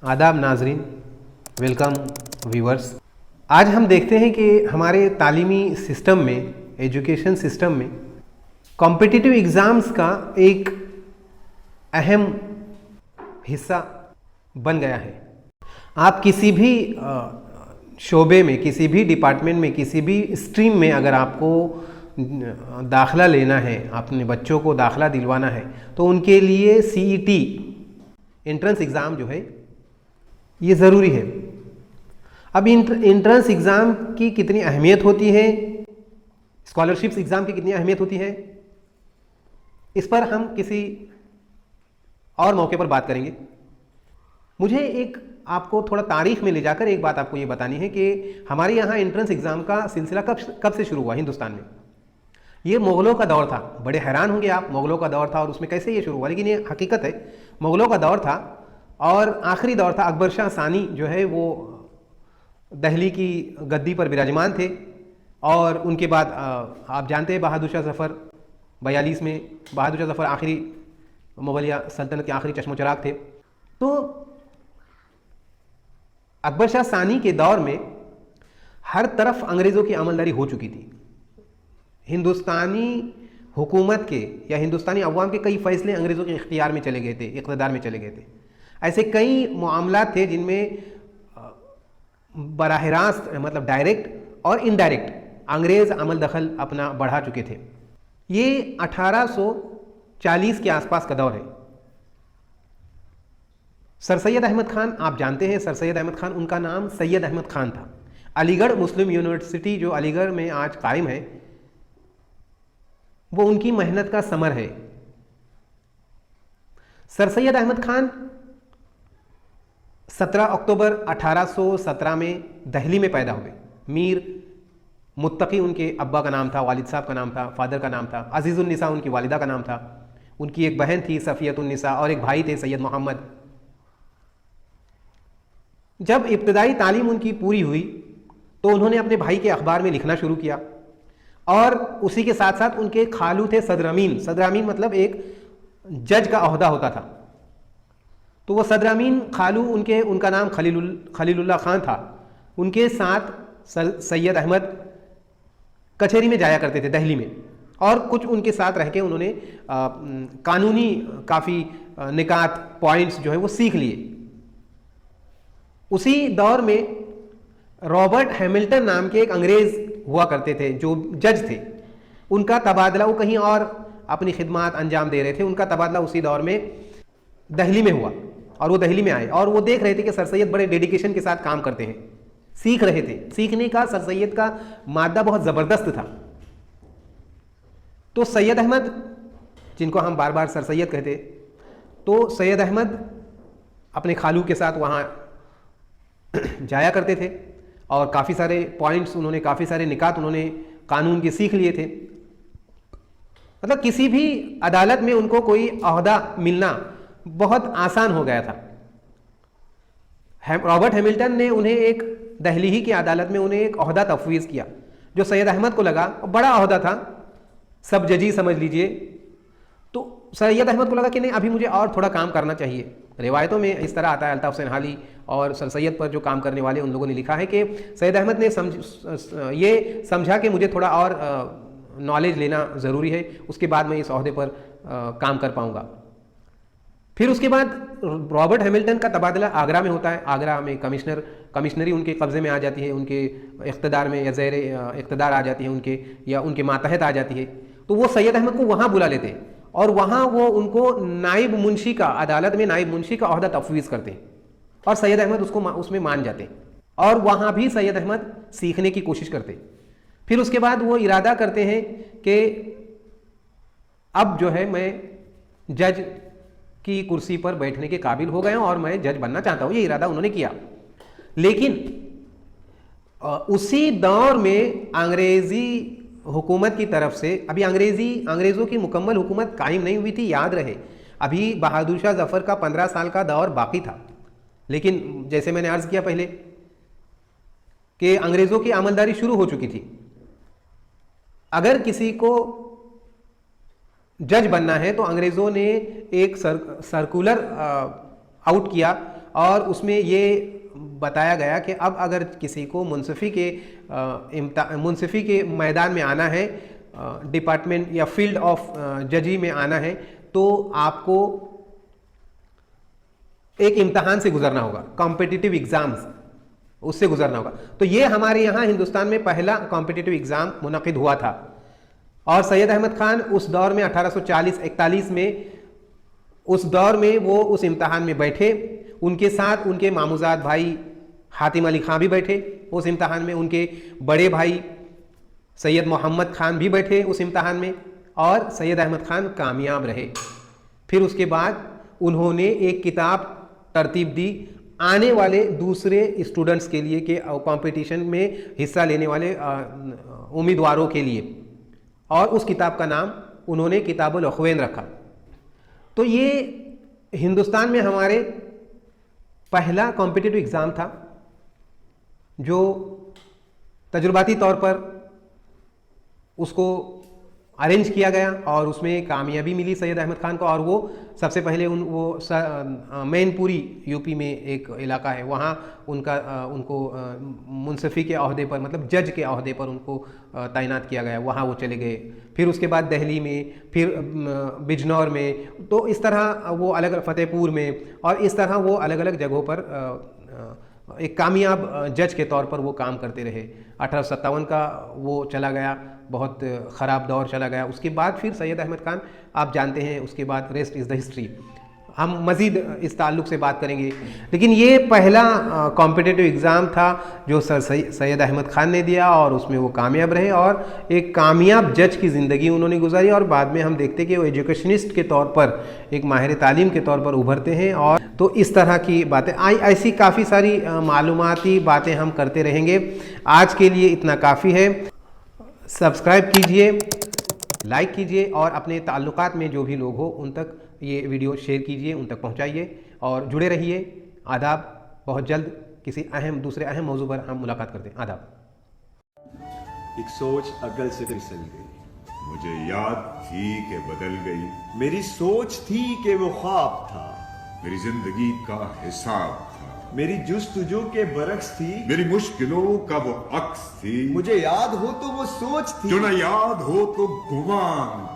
आदाब नाजरीन, welcome viewers. आज हम देखते हैं कि हमारे तालीमी सिस्टम में, एजुकेशन सिस्टम में कॉम्पिटिटिव एग्ज़ाम्स का एक अहम हिस्सा बन गया है। आप किसी भी शोबे में, किसी भी डिपार्टमेंट में, किसी भी स्ट्रीम में अगर आपको दाखला लेना है, अपने बच्चों को दाखला दिलवाना है, तो उनके लिए CET एंट्रेंस एग्ज़ाम जो है ये ज़रूरी है। अब एंट्रेंस एग्ज़ाम की कितनी अहमियत होती है, स्कॉलरशिप्स एग्ज़ाम की कितनी अहमियत होती है, इस पर हम किसी और मौके पर बात करेंगे। मुझे एक आपको थोड़ा तारीख में ले जाकर एक बात आपको ये बतानी है कि हमारे यहाँ एंट्रेंस एग्ज़ाम का सिलसिला कब से शुरू हुआ हिंदुस्तान में। ये मुग़लों का दौर था। बड़े हैरान होंगे आप, मुग़लों का दौर था और उसमें कैसे ये शुरू हुआ, लेकिन ये हकीकत है। मुग़लों का दौर था और आखिरी दौर था। अकबर शाह सानी जो है वो दिल्ली की गद्दी पर विराजमान थे और उनके बाद आप जानते हैं बहादुर शाह ज़फ़र 42 में, बहादुर शाह ज़फ़र आखिरी मुग़लिया सल्तनत के आखिरी चश्मो-चराग़ थे। तो अकबर शाह सानी के दौर में हर तरफ अंग्रेज़ों की अमलदारी हो चुकी थी। हिंदुस्तानी हुकूमत के या हिंदुस्तानी अवाम के कई फ़ैसले अंग्रेज़ों के इख्तियार में चले गए थे, इक़्तिदार में चले गए थे। ऐसे कई मामलात थे जिनमें बराह रास्त, मतलब डायरेक्ट और इनडायरेक्ट, अंग्रेज़ अमल दखल अपना बढ़ा चुके थे। ये 1840 के आसपास का दौर है। सर सैयद अहमद खान, आप जानते हैं सर सैयद अहमद खान, उनका नाम सैयद अहमद खान था। अलीगढ़ मुस्लिम यूनिवर्सिटी जो अलीगढ़ में आज कायम है, वो उनकी मेहनत का समर है। सर सैयद अहमद खान 17 अक्टूबर 1817 में दिल्ली में पैदा हुए। मीर मुत्तकी उनके अब्बा का नाम था, वालिद साहब का नाम था, फादर का नाम था। अजीज़ुन्निसा उनकी वालिदा का नाम था। उनकी एक बहन थी सफ़ियतुन्निसा और एक भाई थे सैयद मोहम्मद। जब इब्तदाई तालीम उनकी पूरी हुई तो उन्होंने अपने भाई के अखबार में लिखना शुरू किया और उसी के साथ साथ उनके खालू थे सदर अमीन। सदर अमीन मतलब एक जज का ओहदा होता था। तो वो सदर अमीन खालू उनका नाम खलीलुल्लाह खान था। उनके साथ सैयद अहमद कचहरी में जाया करते थे दिल्ली में, और कुछ उनके साथ रह के उन्होंने कानूनी काफ़ी निकात पॉइंट्स जो है वो सीख लिए। उसी दौर में रॉबर्ट हैमिल्टन नाम के एक अंग्रेज़ हुआ करते थे जो जज थे। उनका तबादला, वो कहीं और अपनी खिदमत अंजाम दे रहे थे, उनका तबादला उसी दौर में दिल्ली में हुआ और वो दिल्ली में आए और वो देख रहे थे कि सर सैयद बड़े डेडिकेशन के साथ काम करते हैं, सीख रहे थे। सीखने का सर सैयद का मादा बहुत ज़बरदस्त था। तो सैयद अहमद, जिनको हम बार बार सर सैयद कहते, तो सैयद अहमद अपने खालू के साथ वहाँ जाया करते थे और काफ़ी सारे पॉइंट्स उन्होंने, काफ़ी सारे निकात उन्होंने कानून के सीख लिए थे। मतलब किसी भी अदालत में उनको कोई ओहदा मिलना बहुत आसान हो गया था। रॉबर्ट हैमिल्टन ने उन्हें एक दिल्ली ही की अदालत में उन्हें एक ओहदा तफवीज़ किया जो सैयद अहमद को लगा बड़ा ओहदा था, सब जजी समझ लीजिए। तो सैयद अहमद को लगा कि नहीं, अभी मुझे और थोड़ा काम करना चाहिए। रिवायतों में इस तरह आता है, अल्ताफ़ हुसैन हाली और सर सैयद पर जो काम करने वाले उन लोगों ने लिखा है कि सैयद अहमद ने ये समझा कि मुझे थोड़ा और नॉलेज लेना ज़रूरी है, उसके बाद मैं इस ओहदे पर काम कर पाऊँगा। फिर उसके बाद रॉबर्ट हैमिल्टन का तबादला आगरा में होता है। आगरा में कमिश्नरी उनके कब्ज़े में आ जाती है, उनके इक़्तिदार में या ज़ेर इक़्तिदार आ जाती है उनके, या उनके मातहत आ जाती है। तो वो सैयद अहमद को वहाँ बुला लेते हैं और वहाँ वो उनको नायब मुंशी का, अदालत में नायब मुंशी का ओहदा तफवीज़ करते हैं और सैयद अहमद उसमें मान जाते हैं और वहाँ भी सैयद अहमद सीखने की कोशिश करते हैं। फिर उसके बाद वो इरादा करते हैं कि अब जो है मैं जज की कुर्सी पर बैठने के काबिल हो गए और मैं जज बनना चाहता हूँ, ये इरादा उन्होंने किया। लेकिन उसी दौर में अंग्रेज़ी हुकूमत की तरफ से, अभी अंग्रेज़ों की मुकम्मल हुकूमत कायम नहीं हुई थी, याद रहे। अभी बहादुर शाह ज़फ़र का 15 साल का दौर बाकी था। लेकिन जैसे मैंने अर्ज़ किया पहले कि अंग्रेज़ों की अमलदारी शुरू हो चुकी थी। अगर किसी को जज बनना है तो अंग्रेज़ों ने एक सर्कुलर आउट किया और उसमें ये बताया गया कि अब अगर किसी को मुंसिफी के मैदान में आना है, डिपार्टमेंट या फील्ड ऑफ जजी में आना है, तो आपको एक इम्तहान से गुजरना होगा, कॉम्पिटिटिव एग्जाम्स, उससे गुजरना होगा। तो ये हमारे यहाँ हिंदुस्तान में पहला कॉम्पिटिटिव एग्जाम मुनक़िद हुआ था और सैयद अहमद खान उस दौर में 1840-41 में, उस दौर में वो उस इम्तहान में बैठे। उनके साथ उनके मामूजाद भाई हातिम अली खां भी बैठे उस इम्तहान में, उनके बड़े भाई सैयद मोहम्मद खान भी बैठे उस इम्तहान में और सैयद अहमद खान कामयाब रहे। फिर उसके बाद उन्होंने एक किताब तरतीब दी आने वाले दूसरे स्टूडेंट्स के लिए कि कंपटीशन में हिस्सा लेने वाले उम्मीदवारों के लिए, और उस किताब का नाम उन्होंने किताबुल अख़वैन रखा। तो ये हिंदुस्तान में हमारे पहला कॉम्पिटिटिव एग्ज़ाम था जो तजुर्बाती तौर पर उसको अरेंज किया गया और उसमें कामयाबी मिली सैयद अहमद खान को। और वो सबसे पहले मैनपुरी यूपी में एक इलाका है, वहाँ उनको मुंसिफी के अहदे पर, मतलब जज के अहदे पर उनको तैनात किया गया, वहाँ वो चले गए। फिर उसके बाद दिल्ली में, फिर बिजनौर में, तो इस तरह वो अलग, फतेहपुर में, और इस तरह वो अलग अलग जगहों पर एक कामयाब जज के तौर पर वो काम करते रहे। 1857 का वो चला गया, बहुत ख़राब दौर चला गया। उसके बाद फिर सैयद अहमद खान, आप जानते हैं, उसके बाद रेस्ट इज़ द हिस्ट्री। हम मज़ीद इस ताल्लुक़ से बात करेंगे, लेकिन ये पहला कॉम्पिटिटिव एग्ज़ाम था जो सर सैयद अहमद खान ने दिया और उसमें वो कामयाब रहे और एक कामयाब जज की ज़िंदगी उन्होंने गुजारी। और बाद में हम देखते कि वो एजुकेशनिस्ट के तौर पर, एक माहिर तालीम के तौर पर उभरते हैं। और तो इस तरह की बातें ऐसी काफ़ी सारी मालूमाती बातें हम करते रहेंगे। आज के लिए इतना काफ़ी है। सब्सक्राइब कीजिए, लाइक कीजिए और अपने ताल्लुकात में जो भी लोग हो उन तक ये वीडियो शेयर कीजिए, उन तक पहुंचाइए और जुड़े रहिए। आदाब। बहुत जल्द किसी दूसरे अहम मौजू पर हम मुलाकात करते हैं। आदाब। एक सोच अकल से फिसल गई, मुझे याद थी कि बदल गई, मेरी सोच थी कि वो ख्वाब था, मेरी जिंदगी का हिसाब था, मेरी जुस्तजू के बरक्स थी, मेरी मुश्किलों का वो अक्स थी, मुझे याद हो तो वो सोच थी, जो न याद हो तो गुमान